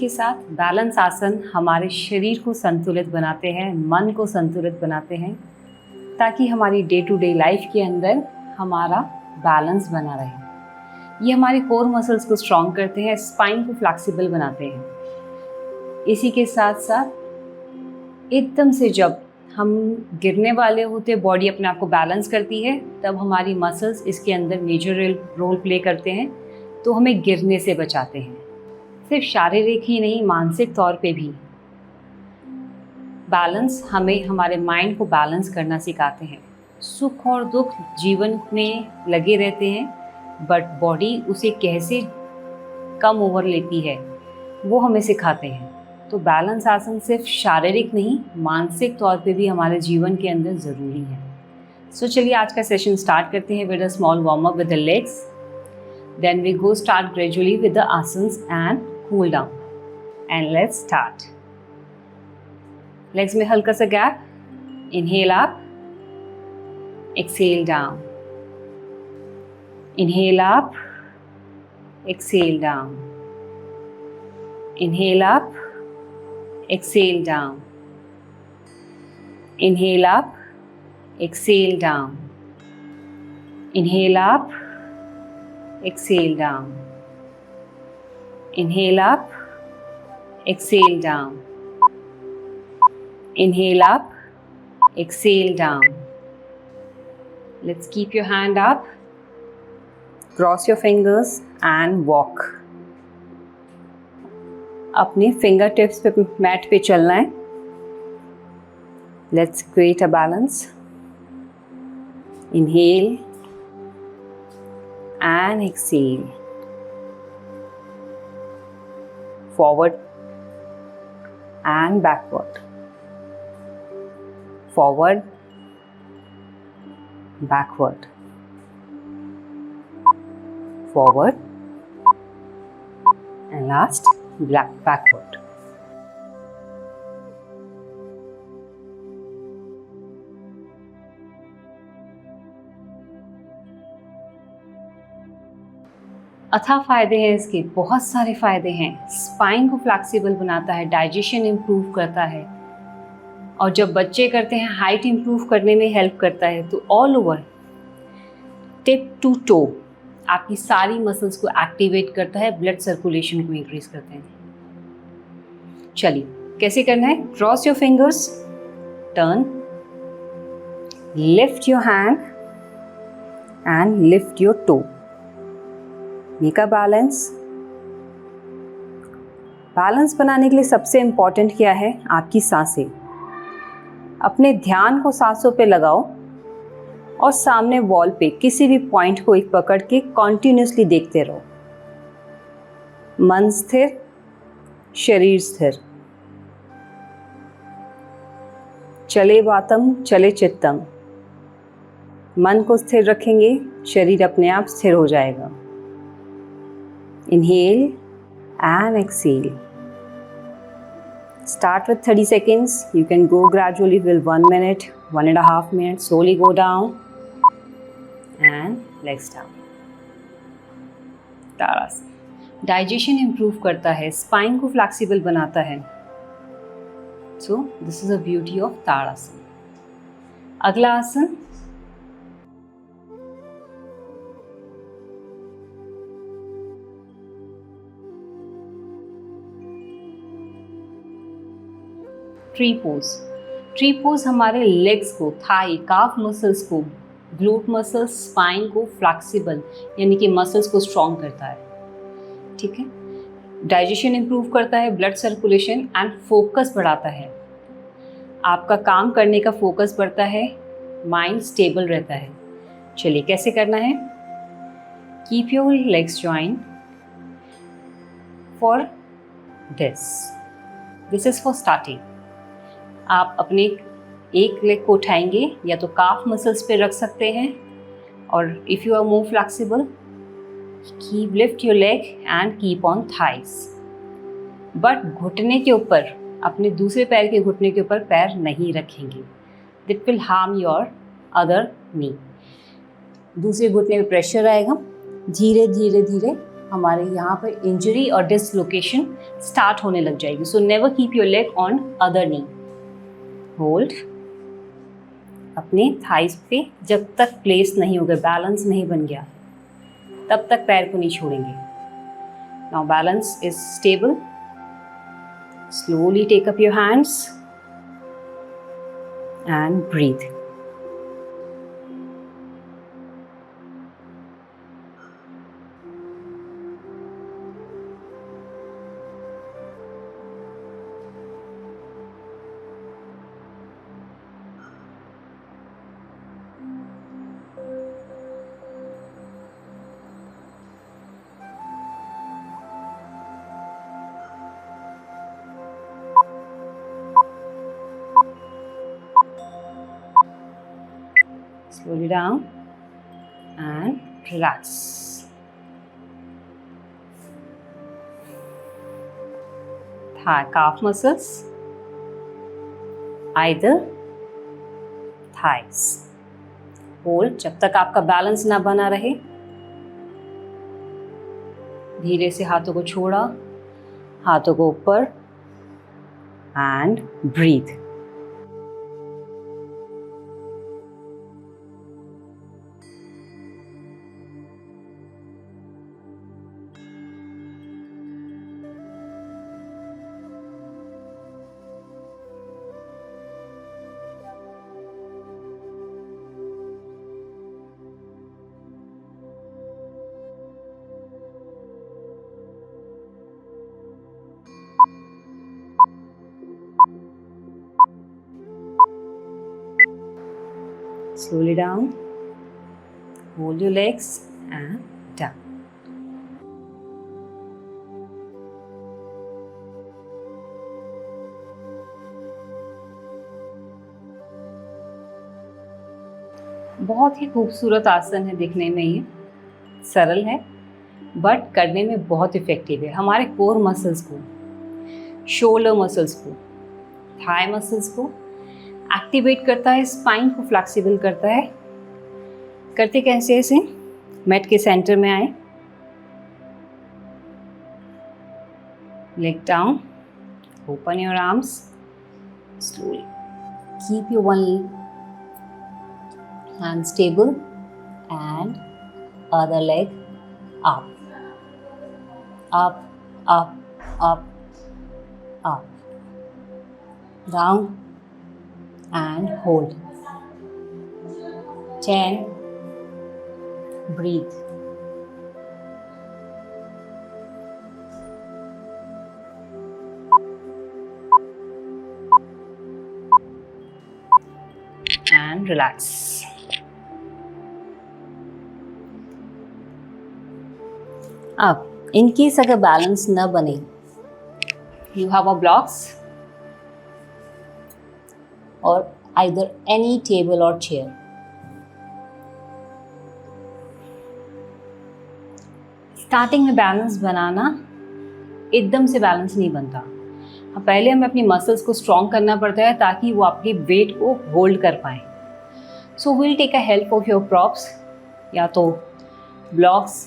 के साथ बैलेंस आसन हमारे शरीर को संतुलित बनाते हैं, मन को संतुलित बनाते हैं, ताकि हमारी डे टू डे लाइफ के अंदर हमारा बैलेंस बना रहे। ये हमारे कोर मसल्स को स्ट्रॉन्ग करते हैं, स्पाइन को फ्लेक्सिबल बनाते हैं। इसी के साथ साथ एकदम से जब हम गिरने वाले होते, बॉडी अपने आप को बैलेंस करती है, तब हमारी मसल्स इसके अंदर मेजर रोल प्ले करते हैं, तो हमें गिरने से बचाते हैं। सिर्फ शारीरिक ही नहीं, मानसिक तौर पे भी बैलेंस हमें हमारे माइंड को बैलेंस करना सिखाते हैं। सुख और दुख जीवन में लगे रहते हैं, बट बॉडी उसे कैसे कम ओवर लेती है वो हमें सिखाते हैं। तो बैलेंस आसन सिर्फ शारीरिक नहीं, मानसिक तौर पे भी हमारे जीवन के अंदर ज़रूरी है। सो चलिए आज का सेशन स्टार्ट करते हैं with a small warm up with the legs. Then we go start gradually with the asanas and cool down. And let's start. Legs में हल्का सा gap, inhale up, exhale down, inhale up, exhale down, inhale up, exhale down, inhale up, exhale down, inhale up, exhale down, inhale up, exhale down, inhale up, exhale down. Let's keep your hand up, cross your fingers and walk. अपने finger tips पे mat पे चलना है। Let's create a balance. Inhale and exhale, forward and backward, forward, backward, forward and last backward. अथाह फायदे हैं इसके, बहुत सारे फायदे हैं। स्पाइन को फ्लेक्सिबल बनाता है, डाइजेशन इम्प्रूव करता है, और जब बच्चे करते हैं हाइट इम्प्रूव करने में हेल्प करता है। तो all over tip to toe आपकी सारी मसल्स को एक्टिवेट करता है, ब्लड सर्कुलेशन को इंक्रीज करते हैं। चलिए कैसे करना है? Cross your fingers, turn, lift your hand and lift your toe, make a balance. Balance बनाने के लिए सबसे इंपॉर्टेंट क्या है? आपकी सांसें। अपने ध्यान को सांसों पे लगाओ और सामने वॉल पे किसी भी पॉइंट को एक पकड़ के कॉन्टिन्यूसली देखते रहो। मन स्थिर, शरीर स्थिर। चले वातम चले चित्तम। मन को स्थिर रखेंगे, शरीर अपने आप स्थिर हो जाएगा। Inhale and exhale. Start with 30 seconds. You can go gradually with 1 minute, 1.5 minutes. Slowly go down and legs down. Tadasana digestion improve करता है, स्पाइन को फ्लेक्सिबल बनाता है। So this is a beauty of tadasana. अगला asana tree pose. Tree pose हमारे legs को, thigh, calf muscles को, glute muscles, spine को फ्लेक्सिबल यानी कि मसल्स को स्ट्रॉन्ग करता है। ठीक है, डाइजेशन इम्प्रूव करता है, ब्लड सर्कुलेशन एंड फोकस बढ़ाता है। आपका काम करने का फोकस बढ़ता है, माइंड स्टेबल रहता है। चलिए कैसे करना है? Keep your legs joint for this is for starting. आप अपने एक लेग को उठाएंगे, या तो काफ मसल्स पे रख सकते हैं, और if you are more flexible keep lift your leg and keep on thighs. But घुटने के ऊपर, अपने दूसरे पैर के घुटने के ऊपर पैर नहीं रखेंगे, that will harm your other knee. दूसरे घुटने में प्रेशर आएगा, धीरे धीरे धीरे हमारे यहाँ पर इंजरी और डिसलोकेशन स्टार्ट होने लग जाएगी। So never keep your leg on other knee. Hold अपने थाइस पे जब तक प्लेस नहीं हो गया, बैलेंस नहीं बन गया, तब तक पैर को नहीं छोड़ेंगे। Now balance is stable. Slowly take up your hands and breathe. Slowly down and relax. Thigh calf muscles, either thighs. Hold जब तक आपका बैलेंस ना बना रहे। धीरे से हाथों को छोड़ा, हाथों को ऊपर and breathe. Slowly down, hold your legs and down. बहुत ही खूबसूरत आसन है दिखने में, ये सरल है बट करने में बहुत इफ़ेक्टिव है। हमारे कोर मसल्स को, शोल्डर मसल्स को, थाई मसल्स को एक्टिवेट करता है, स्पाइन को फ्लेक्सिबल करता है। करते कैसे ऐसे, मैट के सेंटर में आए, leg down, open your arms, slowly keep your one hand stable and other leg up, up, up, up, up, down and hold. 10, breathe. And relax. अब इन केस अगर बैलेंस न बने, यू हैव अ ब्लॉक्स और either any table और chair. Starting में balance बनाना एकदम से balance नहीं बनता। पहले हमें अपनी मसल्स को स्ट्रॉन्ग करना पड़ता है ताकि वो आपके वेट को होल्ड कर पाएँ। So will take a help of your props, या तो ब्लॉक्स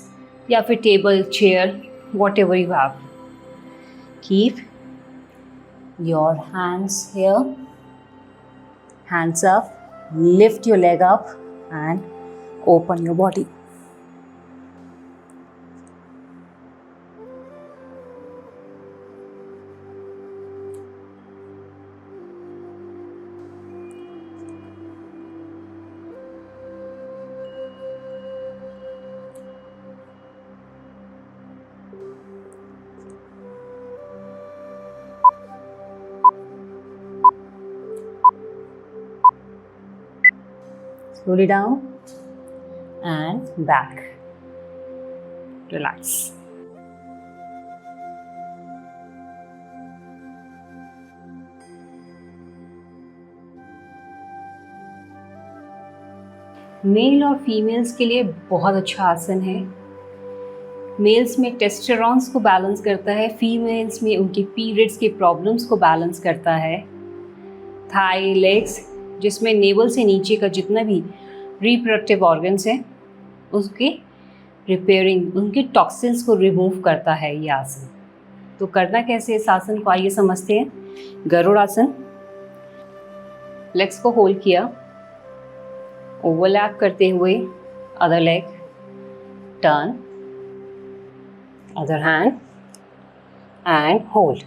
या फिर table, chair, whatever you have. Keep your hands here, hands up, lift your leg up and open your body. Slowly down and back. Relax. Male और females के लिए बहुत अच्छा आसन है। मेल्स में टेस्टोस्टेरोन्स को बैलेंस करता है, फीमेल्स में उनके पीरियड्स के प्रॉब्लम्स को बैलेंस करता है। थाई, लेग्स, जिसमें नेवल से नीचे का जितना भी रिप्रोडक्टिव ऑर्गन्स हैं उसके रिपेयरिंग, उनके टॉक्सिन्स को रिमूव करता है ये आसन। तो करना कैसे इस आसन को, आइए समझते हैं। गरुड़ आसन। लेग्स को होल्ड किया, ओवरलैप करते हुए other leg, turn, other hand and hold.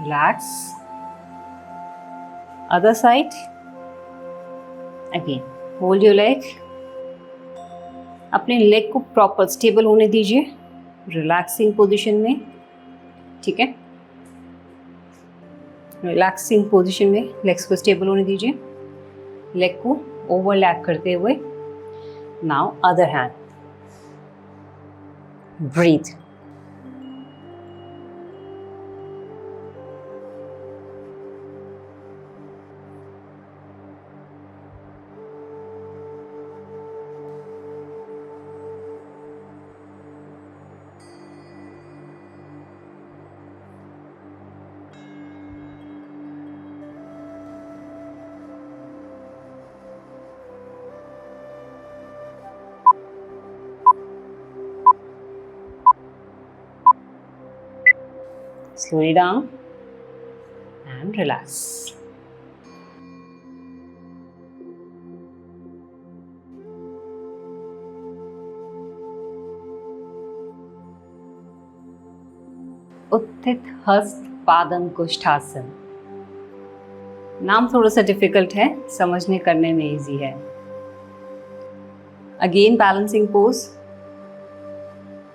Relax. Other side. Again, hold your leg. अपने लेग को प्रॉपर स्टेबल होने दीजिए रिलैक्सिंग पोजीशन में, ठीक है। रिलैक्सिंग पोजीशन में लेग्स को स्टेबल होने दीजिए, लेग को ओवरलैप करते हुए। Now other hand, breathe. Slow it down and relax. Utthita Hasta Padangusthasana. नाम थोड़ा सा डिफिकल्ट है, समझने करने में इजी है। Again balancing pose.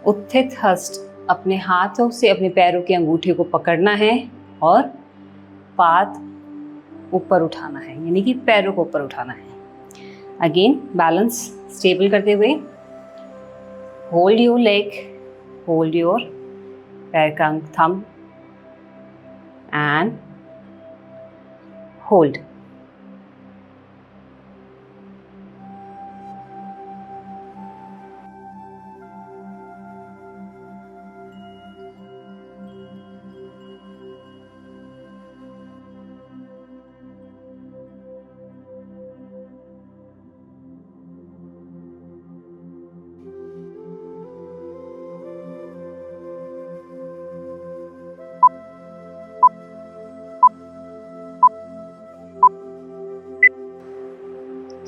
उत्थित हस्त, अपने हाथों से अपने पैरों के अंगूठे को पकड़ना है और पाद ऊपर उठाना है, यानी कि पैरों को ऊपर उठाना है। अगेन बैलेंस स्टेबल करते हुए hold your leg, hold your पैर का thumb and hold.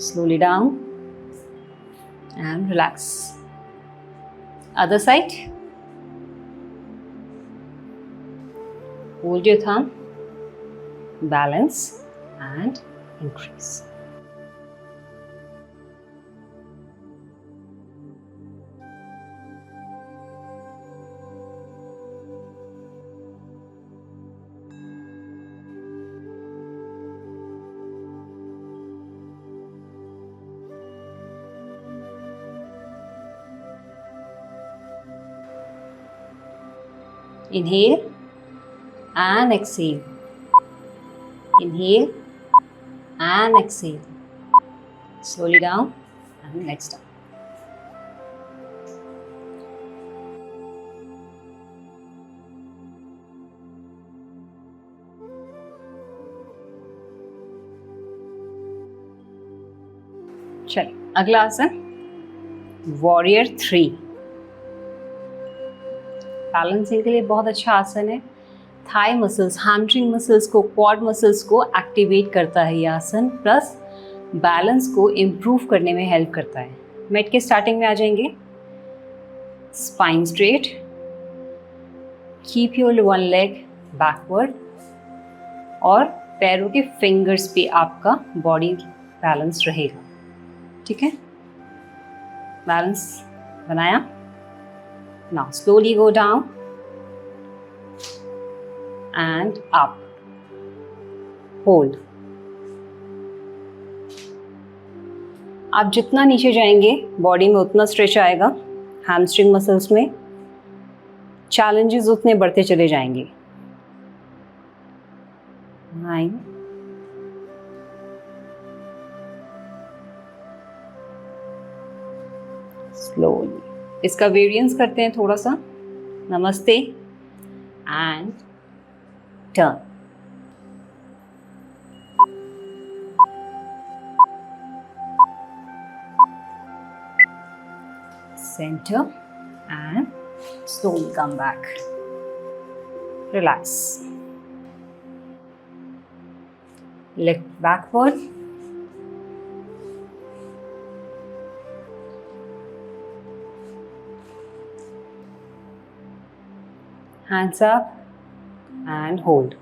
Slowly down and relax. Other side. Hold your thumb, balance and increase. Inhale and exhale. Inhale and exhale. Slowly down and legs down. चलिए अगला आसन warrior 3। Balancing के लिए बहुत अच्छा आसन है। थाई मसल्स, हैमस्ट्रिंग मसल्स को, क्वाड मसल्स को एक्टिवेट करता है ये आसन, प्लस बैलेंस को इम्प्रूव करने में हेल्प करता है। मैट के स्टार्टिंग में आ जाएंगे। Spine straight, keep your one leg backward और पैरों के फिंगर्स पे आपका बॉडी बैलेंस रहेगा, ठीक है। बैलेंस बनाया। Now slowly go down and up. Hold. आप जितना नीचे जाएंगे बॉडी में उतना स्ट्रेच आएगा, हैमस्ट्रिंग मसल्स में चैलेंजेस उतने बढ़ते चले जाएंगे। 9 स्लोली इसका वेरिएंस करते हैं थोड़ा सा। नमस्ते and turn. Center and slowly come back. Relax. Lift backward. Hands up and hold.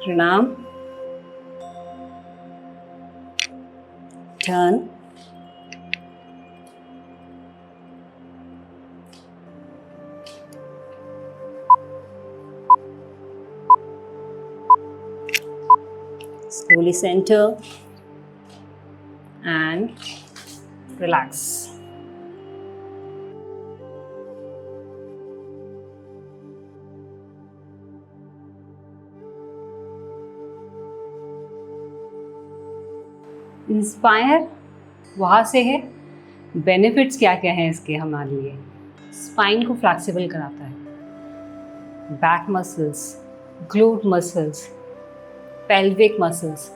Pranam. Turn. Slowly center and relax. Inspire वहाँ से है। बेनिफिट्स क्या क्या हैं इसके हमारे लिए? स्पाइन को फ्लेक्सिबल कराता है, back muscles, glute muscles, pelvic muscles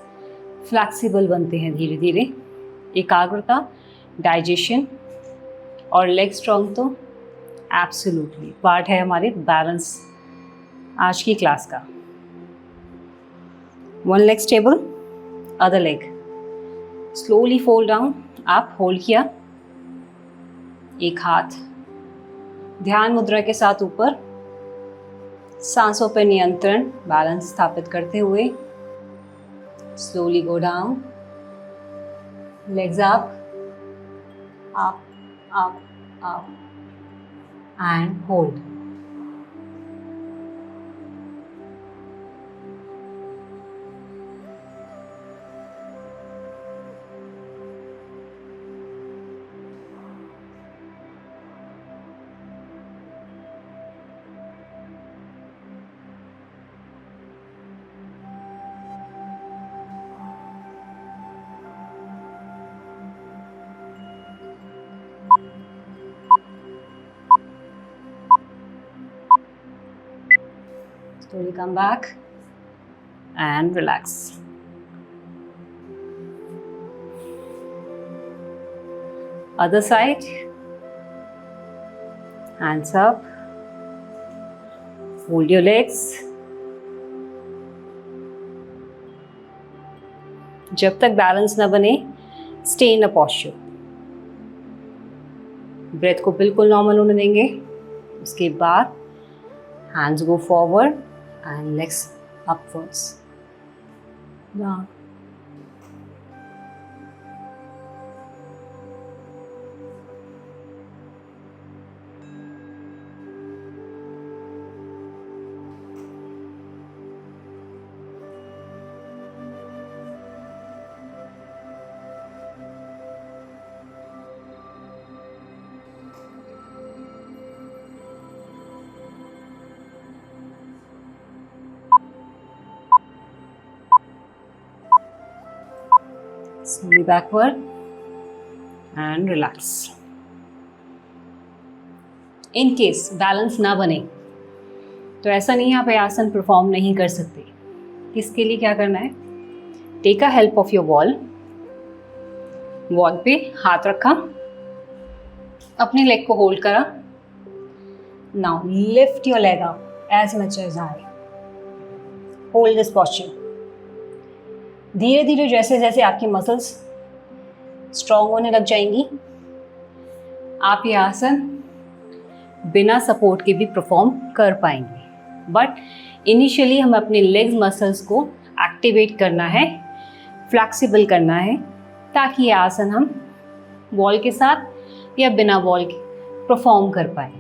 flexible बनते हैं धीरे धीरे। एकाग्रता, डाइजेशन और लेग स्ट्रॉन्ग तो एब्सोल्युटली पार्ट है हमारे बैलेंस आज की क्लास का। One leg stable, other leg slowly fold down. आप होल्ड किया, एक हाथ ध्यान मुद्रा के साथ ऊपर, सांसों पर नियंत्रण, बैलेंस स्थापित करते हुए slowly go down, legs up up up up and hold. Slowly come back and relax. Other side. Hands up. Hold your legs. जब तक बैलेंस ना बने, stay in a posture. Breath को बिल्कुल नॉर्मल होने देंगे। उसके बाद hands go forward and legs upwards. Down. Slowly backward and relax. In case balance ना बने तो ऐसा नहीं आप ये आसन परफॉर्म नहीं कर सकते। इसके लिए क्या करना है? Take a help of your wall. Wall पे हाथ रखा, अपने लेग को होल्ड करा। Now lift your leg up as much as high. Hold this posture. धीरे धीरे जैसे जैसे आपकी मसल्स स्ट्रॉन्ग होने लग जाएंगी, आप ये आसन बिना सपोर्ट के भी परफॉर्म कर पाएंगे। बट इनिशियली हमें अपने लेग्स मसल्स को एक्टिवेट करना है, फ्लेक्सिबल करना है, ताकि ये आसन हम वॉल के साथ या बिना वॉल के परफॉर्म कर पाए।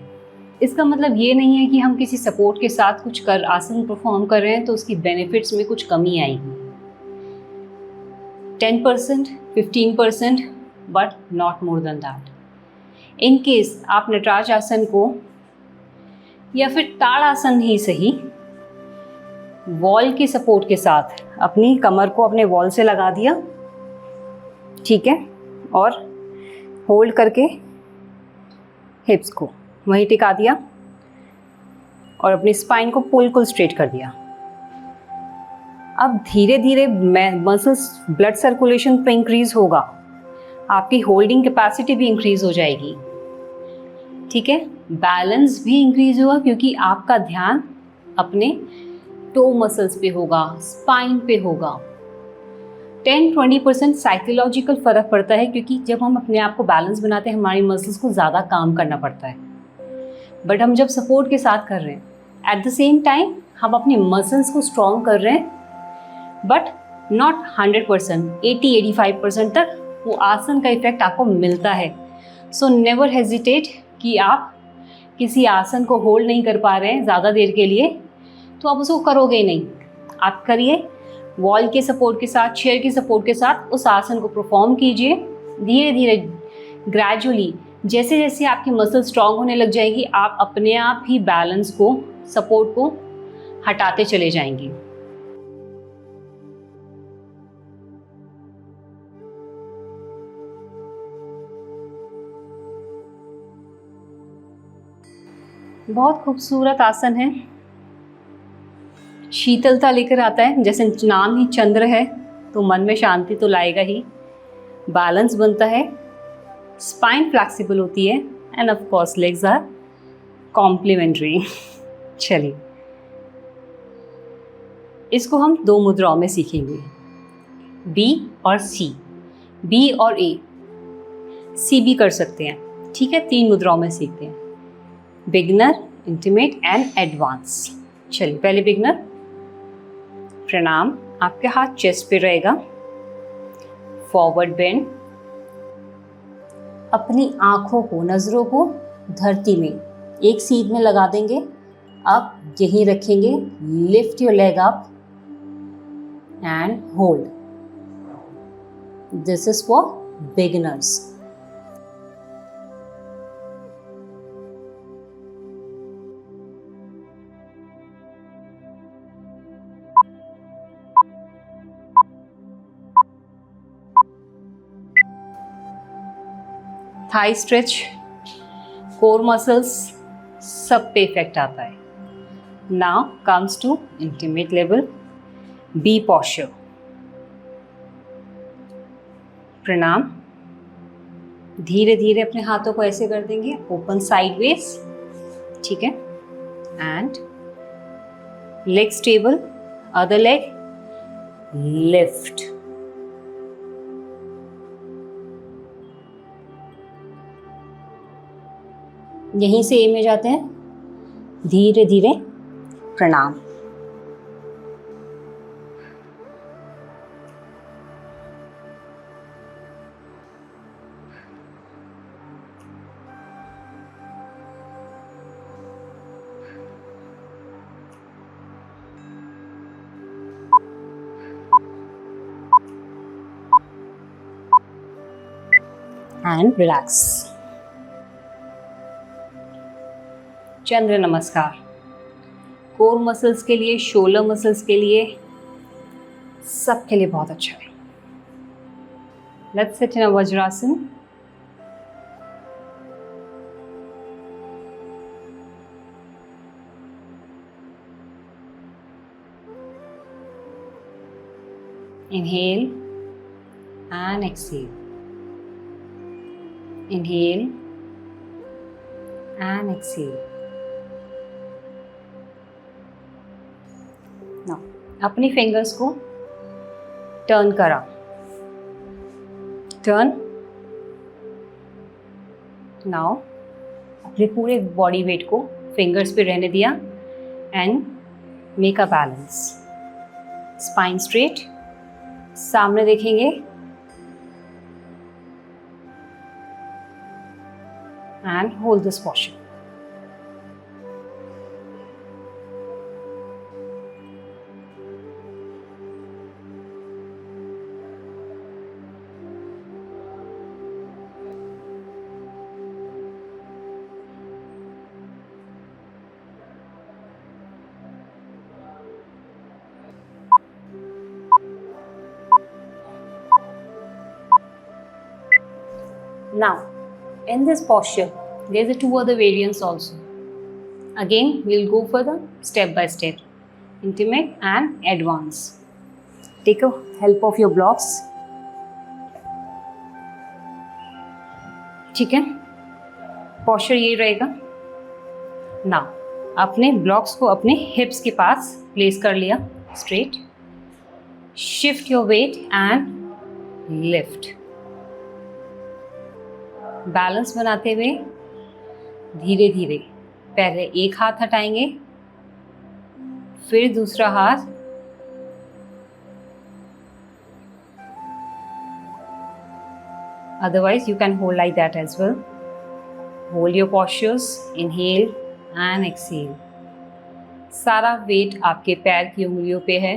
इसका मतलब ये नहीं है कि हम किसी सपोर्ट के साथ कुछ कर आसन परफॉर्म कर रहे हैं तो उसकी बेनिफिट्स में कुछ कमी आएगी। 10%, 15%, but not more than that. In case आप नटराज आसन को या फिर ताड़ासन ही सही वॉल के सपोर्ट के साथ अपनी कमर को अपने वॉल से लगा दिया, ठीक है, और होल्ड करके हिप्स को वहीं टिका दिया और अपनी स्पाइन को बिल्कुल स्ट्रेट कर दिया। अब धीरे धीरे मसल्स ब्लड सर्कुलेशन पे इंक्रीज होगा, आपकी होल्डिंग कैपेसिटी भी इंक्रीज हो जाएगी, ठीक है। बैलेंस भी इंक्रीज होगा क्योंकि आपका ध्यान अपने टो मसल्स पे होगा, स्पाइन पे होगा। 10-20% साइकोलॉजिकल फ़र्क पड़ता है क्योंकि जब हम अपने आप को बैलेंस बनाते हैं हमारी मसल्स को ज़्यादा काम करना पड़ता है, बट हम जब सपोर्ट के साथ कर रहे हैं एट द सेम टाइम हम अपनी मसल्स को स्ट्रॉन्ग कर रहे हैं, बट नॉट 100%, 80-85% तक वो आसन का इफेक्ट आपको मिलता है। सो नेवर हेजिटेट कि आप किसी आसन को होल्ड नहीं कर पा रहे हैं ज़्यादा देर के लिए तो आप उसको करोगे ही नहीं। आप करिए वॉल के सपोर्ट के साथ, चेयर के सपोर्ट के साथ उस आसन को परफॉर्म कीजिए। धीरे धीरे ग्रेजुअली जैसे जैसे आपकी मसल स्ट्रांग होने लग जाएगी आप अपने आप ही बैलेंस को, सपोर्ट को हटाते चले जाएंगे। बहुत खूबसूरत आसन है, शीतलता लेकर आता है। जैसे नाम ही चंद्र है तो मन में शांति तो लाएगा ही, बैलेंस बनता है, स्पाइन फ्लेक्सिबल होती है and of course legs are complementary. चलिए इसको हम 2 मुद्राओं में सीखेंगे, बी और सी, बी और ए, सी भी कर सकते हैं, ठीक है। 3 मुद्राओं में सीखते हैं, बिगिनर, इंटीमेट एंड एडवांस। चलिए पहले बिगिनर। प्रणाम, आपके हाथ चेस्ट पे रहेगा, फॉरवर्ड बेंड, अपनी आंखों को, नजरों को धरती में एक सीध में लगा देंगे। अब यहीं रखेंगे, lift your leg up and hold. This is for beginners. Thigh stretch, core muscles सब पे इफेक्ट आता है। Now comes to intimate level, B posture. प्रणाम, धीरे धीरे अपने हाथों को ऐसे कर देंगे, ओपन साइडवेज, ठीक है, and leg stable, other leg lift. यहीं से ए में जाते हैं, धीरे धीरे प्रणाम। And relax. चंद्र नमस्कार, कोर मसल्स के लिए, शोल्डर मसल्स के लिए, सबके लिए बहुत अच्छा है। Let's sit in a vajrasana. Inhale and exhale. Inhale and exhale. Now, अपनी फिंगर्स को टर्न करा, टर्न। नाउ अपने पूरे बॉडी वेट को फिंगर्स पे रहने दिया and make a balance. Spine straight, सामने देखेंगे and hold this posture. Now, in this posture, there's a two other variants also. Again, we'll go for the step by step, intimate and advanced. Take a help of your blocks. ठीक है, posture ये रहेगा. Now, अपने blocks को अपने hips के पास place कर लिया straight. Shift your weight and lift. Balance बनाते हुए धीरे धीरे पहले एक हाथ हटाएंगे, फिर दूसरा हाथ, otherwise you can hold like that as well. Hold your postures, inhale and exhale. सारा वेट आपके पैर की उंगलियों पे है.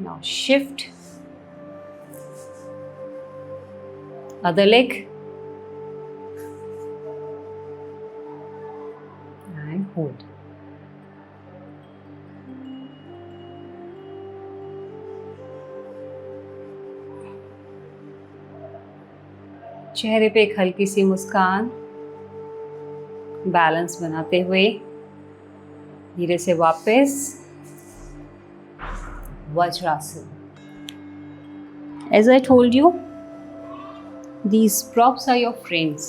Now shift. Other leg. And hold. चेहरे पे एक हल्की सी मुस्कान. बैलेंस बनाते हुए धीरे से वापस vajrasana. As I told you, these props are your friends.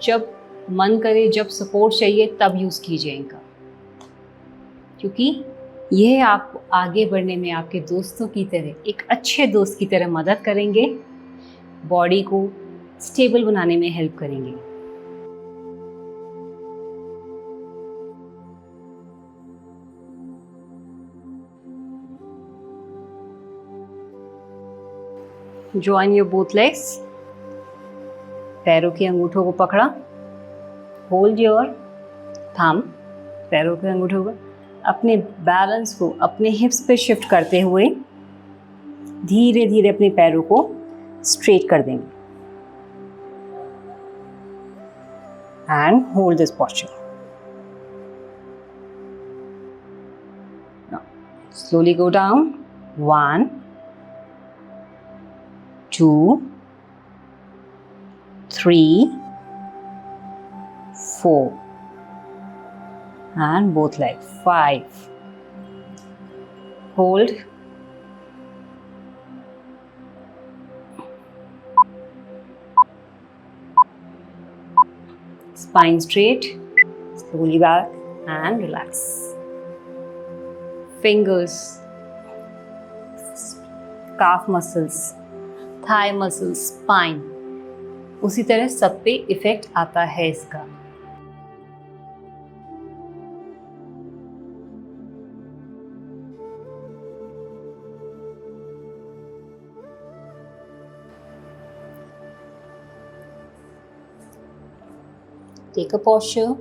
जब मन करे, जब सपोर्ट चाहिए, तब यूज़ कीजिए इनका, क्योंकि यह आपको आगे बढ़ने में आपके दोस्तों की तरह, एक अच्छे दोस्त की तरह मदद करेंगे, बॉडी को स्टेबल बनाने में हेल्प करेंगे. Join your both legs. पैरों के अंगूठों को पकड़ा. Hold your thumb. पैरों के अंगूठों को अपने बैलेंस को अपने हिप्स पे शिफ्ट करते हुए धीरे धीरे अपने पैरों को स्ट्रेट कर देंगे. And hold this posture. Now, slowly go down. 1, 2, 3, 4, and both legs. 5. Hold. Spine straight. Slowly back and relax. Fingers, calf muscles, thigh muscles, spine, उसी तरह सब पे इफेक्ट आता है इसका. Take a posture.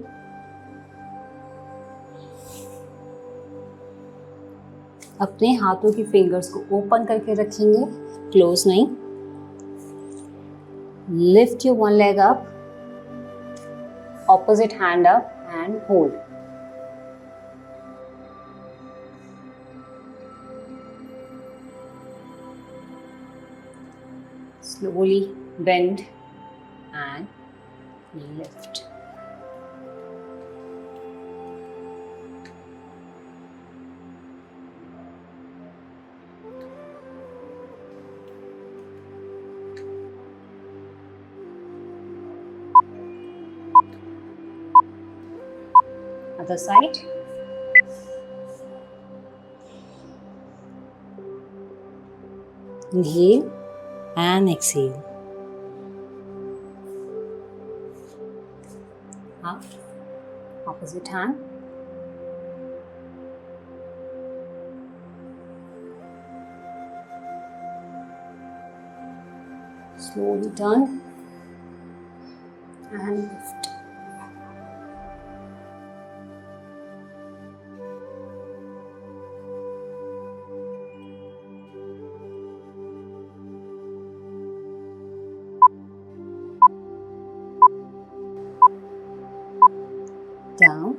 अपने हाथों की फिंगर्स को ओपन करके रखेंगे, क्लोज नहीं. Lift your one leg up, opposite hand up and hold. Slowly bend and lift. Other side. Inhale and exhale. Up, opposite hand. Slowly turn and lift. Down,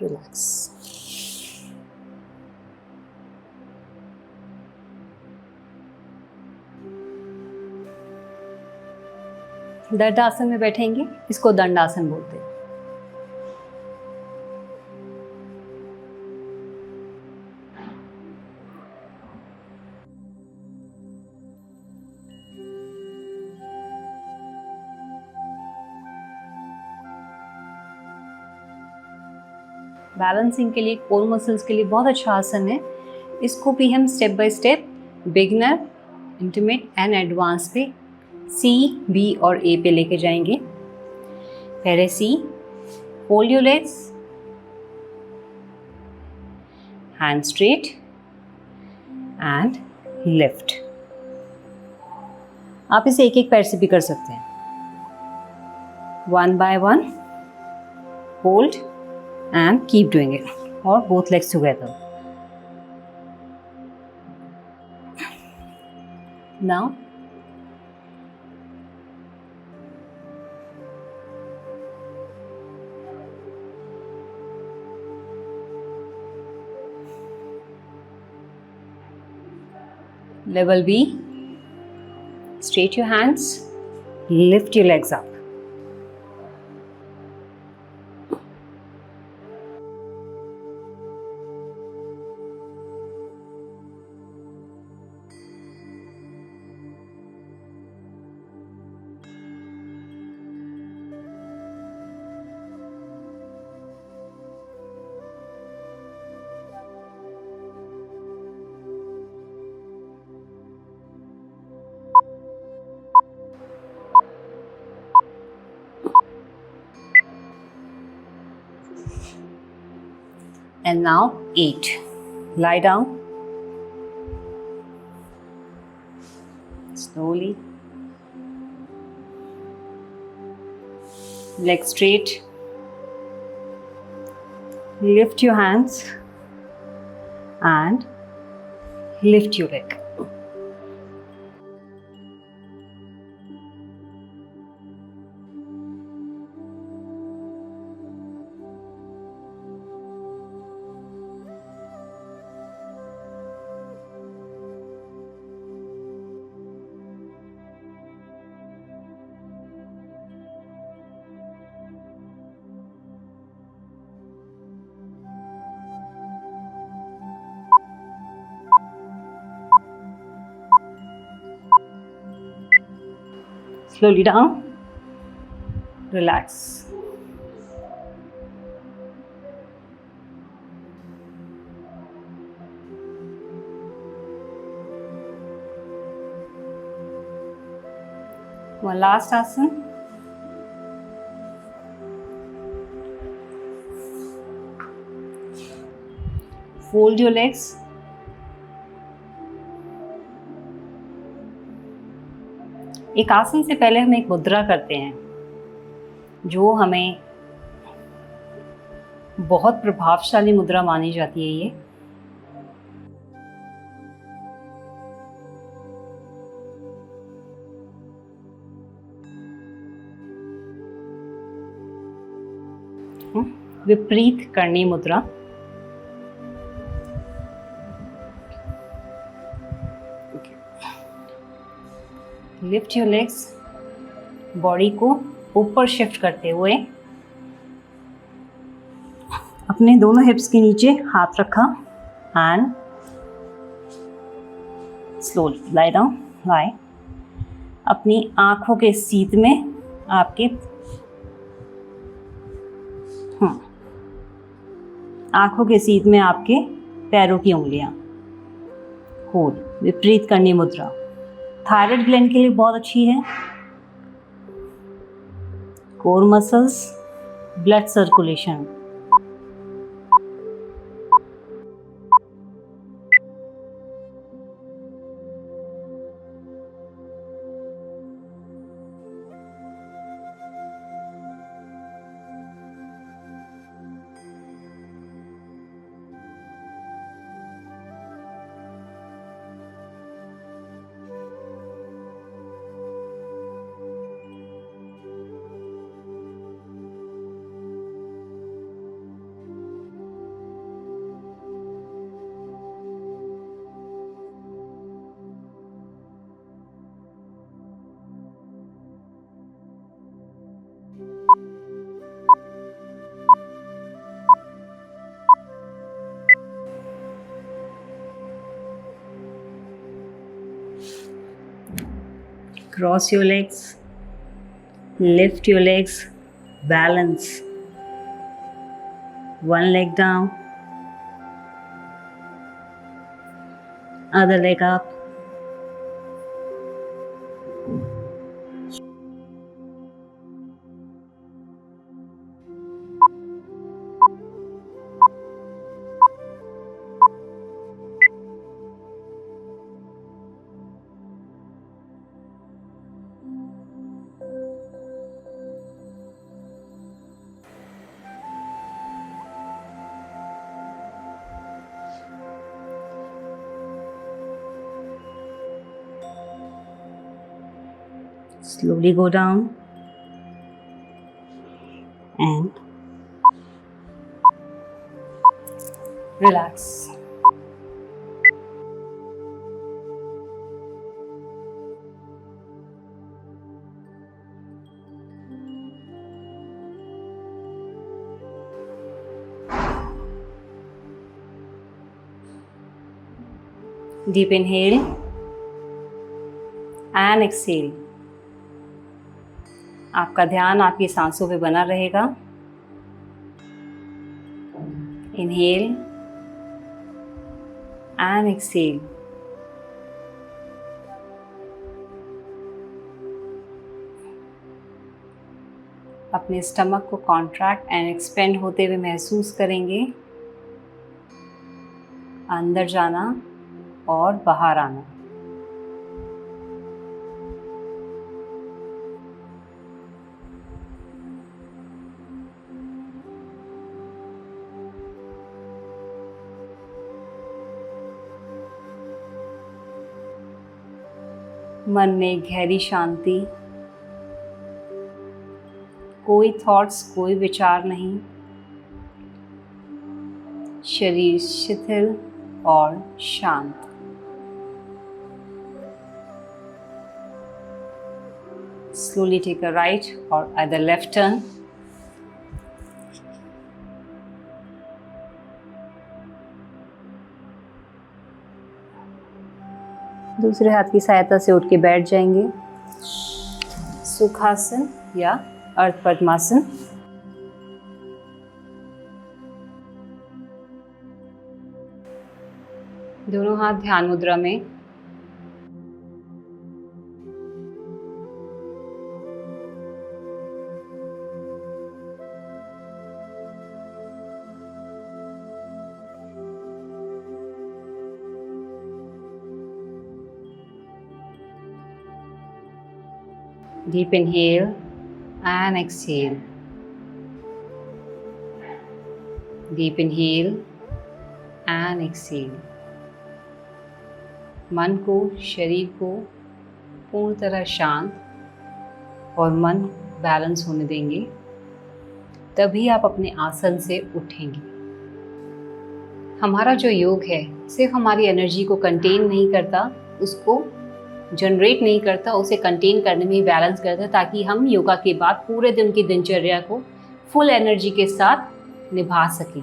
relax. दंडासन में बैठेंगे, इसको दंडासन बोलते हैं। Balancing के लिए, कोर मसल्स के लिए बहुत अच्छा आसन है। इसको भी हम step by step beginner, intermediate and advance पे सी, बी और ए पे लेके जाएंगे। पहले C, hold your legs, hand straight and lift. आप इसे एक एक पैर से भी कर सकते हैं। 1 by 1 hold and keep doing it, or both legs together. Now level B, straight your hands, lift your legs up. And now 8. Lie down. Slowly. Legs straight. Lift your hands and lift your leg. Slowly down, relax. One last asan. Fold your legs. एक आसन से पहले हम एक मुद्रा करते हैं जो हमें बहुत प्रभावशाली मुद्रा मानी जाती है। ये विपरीत करणी मुद्रा। लिफ्ट योर लेग्स, बॉडी को ऊपर शिफ्ट करते हुए अपने दोनों हिप्स के नीचे हाथ रखा एंड स्लोली लाई डाउन। लाई। अपनी आंखों के सीध में आपके आंखों के सीध में आपके पैरों की उंगलियां। होल्ड, विपरीत करनी मुद्रा। थायराइड ग्लैंड के लिए बहुत अच्छी है। Core muscles, blood circulation. Cross your legs, lift your legs, balance. One leg down, other leg up. Slowly go down and relax. Deep inhale and exhale. आपका ध्यान आपकी सांसों पे बना रहेगा. Inhale and exhale. अपने स्टमक को कॉन्ट्रैक्ट एंड एक्सपेंड होते हुए महसूस करेंगे. अंदर जाना और बाहर आना. मन में गहरी शांति, कोई थॉट्स, कोई विचार नहीं. शरीर शिथिल और शांत. Slowly take a right or either left turn. दूसरे हाथ की सहायता से उठ के बैठ जाएंगे. सुखासन या अर्ध पद्मासन. दोनों हाथ ध्यान मुद्रा में. Deep inhale and exhale. Deep inhale and exhale. मन को, शरीर को पूर्ण तरह शांत और मन बैलेंस होने देंगे. तभी आप अपने आसन से उठेंगे. हमारा जो योग है सिर्फ हमारी एनर्जी को कंटेन नहीं करता, उसको जनरेट नहीं करता, उसे कंटेन करने में ही बैलेंस करता है, ताकि हम योगा के बाद पूरे दिन की दिनचर्या को फुल एनर्जी के साथ निभा सकें.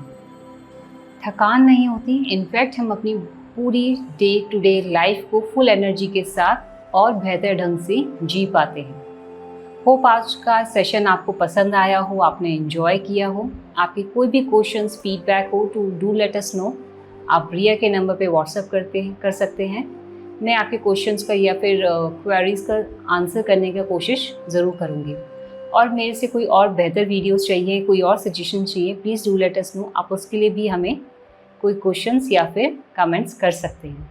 थकान नहीं होती. इनफैक्ट हम अपनी पूरी डे टू डे लाइफ को फुल एनर्जी के साथ और बेहतर ढंग से जी पाते हैं. होप आज का सेशन आपको पसंद आया हो, आपने एंजॉय किया हो. आपके कोई भी क्वेश्चंस, फीडबैक हो तो डू लेट अस नो. आप रिया के नंबर पे व्हाट्सएप कर सकते हैं. मैं आपके क्वेश्चंस का या फिर क्वेरीज का आंसर करने की कोशिश ज़रूर करूँगी. और मेरे से कोई और बेहतर वीडियोस चाहिए, कोई और सजेशन चाहिए, please do let us know. आप उसके लिए भी हमें कोई क्वेश्चंस या फिर कमेंट्स कर सकते हैं.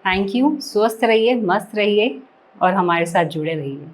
Thank you. स्वस्थ रहिए, मस्त रहिए और हमारे साथ जुड़े रहिए.